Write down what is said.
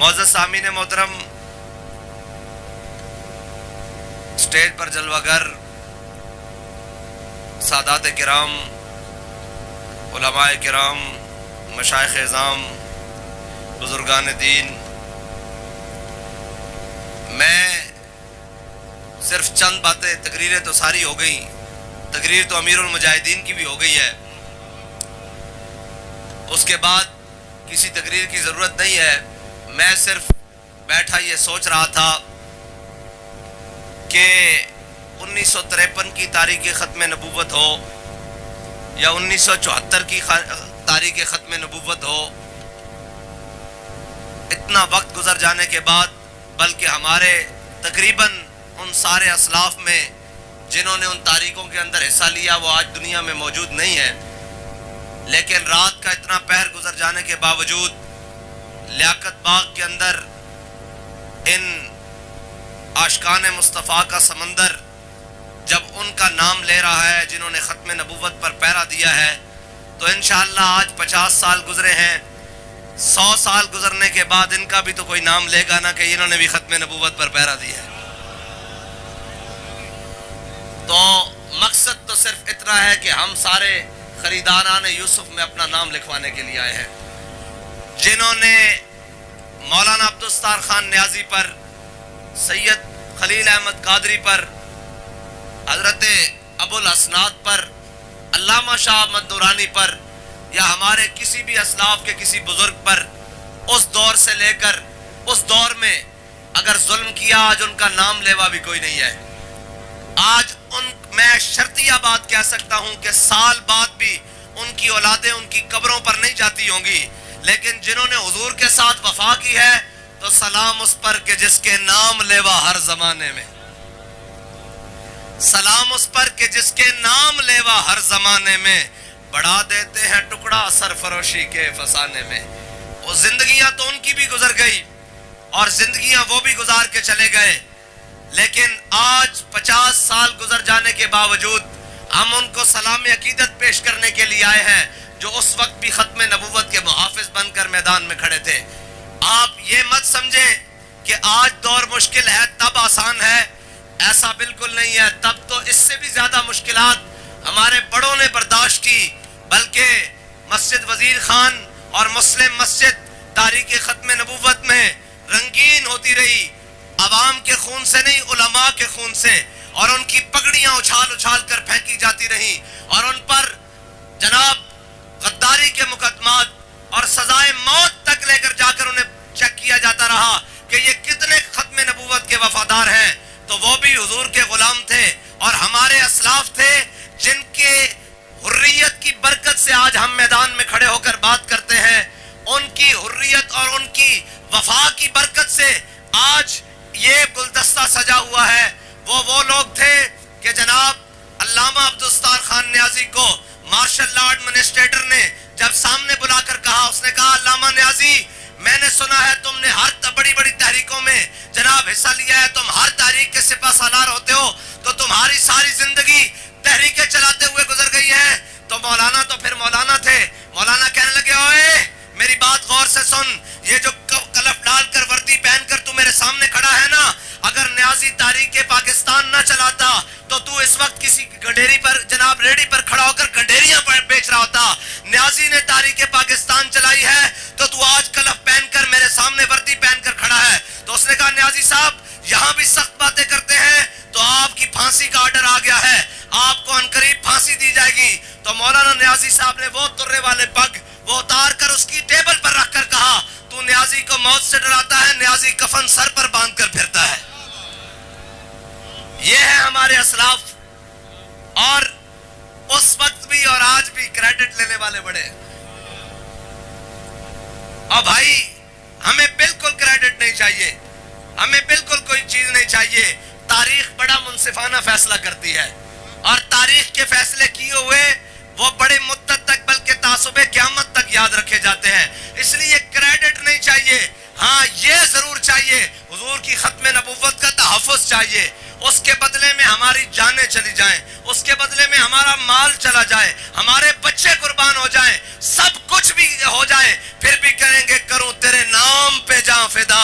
معزز سامعین محترم، اسٹیج پر جلوہ گر سادات کرام، علماء کرام، مشائخ اعظام، بزرگان دین، میں صرف چند باتیں، تقریریں تو ساری ہو گئیں، تقریر تو امیر المجاہدین کی بھی ہو گئی ہے، اس کے بعد کسی تقریر کی ضرورت نہیں ہے۔ میں صرف بیٹھا یہ سوچ رہا تھا کہ 1953 کی تاریخ ختم نبوت ہو یا 1974 کی تاریخ ختم نبوت ہو، اتنا وقت گزر جانے کے بعد، بلکہ ہمارے تقریباً ان سارے اسلاف میں جنہوں نے ان تاریخوں کے اندر حصہ لیا وہ آج دنیا میں موجود نہیں ہے، لیکن رات کا اتنا پہر گزر جانے کے باوجود لیاقت باغ کے اندر ان عاشقان مصطفیٰ کا سمندر جب ان کا نام لے رہا ہے جنہوں نے ختم نبوت پر پہرا دیا ہے، تو انشاءاللہ آج 50 سال گزرے ہیں، 100 سال گزرنے کے بعد ان کا بھی تو کوئی نام لے گا نا کہ انہوں نے بھی ختم نبوت پر پہرا دیا ہے۔ تو مقصد تو صرف اتنا ہے کہ ہم سارے خریداران یوسف میں اپنا نام لکھوانے کے لیے آئے ہیں، جنہوں نے مولانا عبدالستار خان نیازی پر، سید خلیل احمد قادری پر، حضرت ابو الاسناد پر، علامہ شاہ احمد نورانی پر، یا ہمارے کسی بھی اسلاف کے کسی بزرگ پر اس دور سے لے کر اس دور میں اگر ظلم کیا، آج ان کا نام لیوا بھی کوئی نہیں ہے۔ آج میں شرطیہ بات کہہ سکتا ہوں کہ سال بعد بھی ان کی اولادیں ان کی قبروں پر نہیں جاتی ہوں گی، لیکن جنہوں نے حضور کے ساتھ وفا کی ہے تو سلام اس پر کہ جس کے نام لیوا ہر زمانے میں، سلام اس پر کہ جس کے نام لیوا ہر زمانے میں، بڑھا دیتے ہیں ٹکڑا سرفروشی کے فسانے میں۔ وہ زندگیاں تو ان کی بھی گزر گئی اور زندگیاں وہ بھی گزار کے چلے گئے، لیکن آج 50 سال گزر جانے کے باوجود ہم ان کو سلام عقیدت پیش کرنے کے لیے آئے ہیں جو اس وقت بھی ختم نبوت کے محافظ بن کر میدان میں کھڑے تھے۔ آپ یہ مت سمجھیں کہ آج دور مشکل ہے تب آسان ہے، ایسا بالکل نہیں ہے۔ تب تو اس سے بھی زیادہ مشکلات ہمارے بڑوں نے برداشت کی، بلکہ مسجد وزیر خان اور مسلم مسجد تاریخ ختم نبوت میں رنگین ہوتی رہی، عوام کے خون سے نہیں، علماء کے خون سے، اور ان کی پگڑیاں اچھال اچھال کر پھینکی جاتی رہیں، اور ان پر جناب غداری کے مقدمات اور سزائے موت تک لے کر جا کر انہیں چیک کیا جاتا رہا کہ یہ کتنے ختم نبوت کے وفادار ہیں۔ تو وہ بھی حضور کے غلام تھے اور ہمارے اسلاف تھے جن کے حریت کی برکت سے آج ہم میدان میں کھڑے ہو کر بات کرتے ہیں، ان کی حریت اور ان کی وفا کی برکت سے آج یہ گلدستہ سجا ہوا ہے۔ وہ لوگ تھے کہ جناب علامہ عبدالستار خان نیازی کو مارشل لا ایڈمنسٹریٹر نے جب سامنے بلا کر کہا، اس نے کہا علامہ نیازی، میں نے سنا ہے تم نے ہر بڑی بڑی تحریکوں میں جناب حصہ لیا ہے، تم ہر تحریک کے سپہ سالار ہوتے ہو، تو تمہاری ساری زندگی تحریکیں چلاتے ہوئے گزر گئی ہے۔ تو مولانا تو پھر مولانا تھے، مولانا کہنے لگے، اوئے میری بات غور سے سن، یہ جو کلف ڈال کر وردی پہن کر تو میرے سامنے کھڑا ہے نا، اگر نیازی تاریخ پاکستان نہ چلاتا تو اس وقت کسی گڈیری پر جناب ریڈی پر کھڑا ہو کر گڈیریاں بیچ رہا ہوتا۔ نیازی نے تاریخ پاکستان چلائی ہے تو آج کلف پہن کر میرے سامنے وردی پہن کر کھڑا ہے۔ تو اس نے کہا نیازی صاحب یہاں بھی سخت باتیں کرتے ہیں تو آپ کی پھانسی کا آرڈر آ گیا ہے، آپ کو عنقریب پھانسی دی جائے گی۔ تو مولانا نیازی صاحب نے وہ ترے والے پگ وہ اتار کر اس کی ٹیبل پر رکھ کر کہا، تو نیازی کو موت سے ڈراتا ہے، نیازی کفن سر پر باندھ کر پھرتا ہے۔ یہ ہے ہمارے اسلاف، اور اس وقت بھی اور آج بھی کریڈٹ لینے والے بڑے۔ اور بھائی ہمیں بالکل کریڈٹ نہیں چاہیے، ہمیں بالکل کوئی چیز نہیں چاہیے۔ تاریخ بڑا منصفانہ فیصلہ کرتی ہے، اور تاریخ کے فیصلے کیے ہوئے وہ بڑے مدت تک بلکہ تعصب قیامت تک یاد رکھے جاتے ہیں۔ اس لیے کریڈٹ نہیں چاہیے، ہاں یہ ضرور چاہیے حضور کی ختم نبوت کا تحفظ چاہیے، اس کے بدلے میں ہماری جانیں چلی جائیں، اس کے بدلے میں ہمارا مال چلا جائے، ہمارے بچے قربان ہو جائیں، سب کچھ بھی ہو جائے، پھر بھی کہیں گے کروں تیرے نام پہ جاں فدا،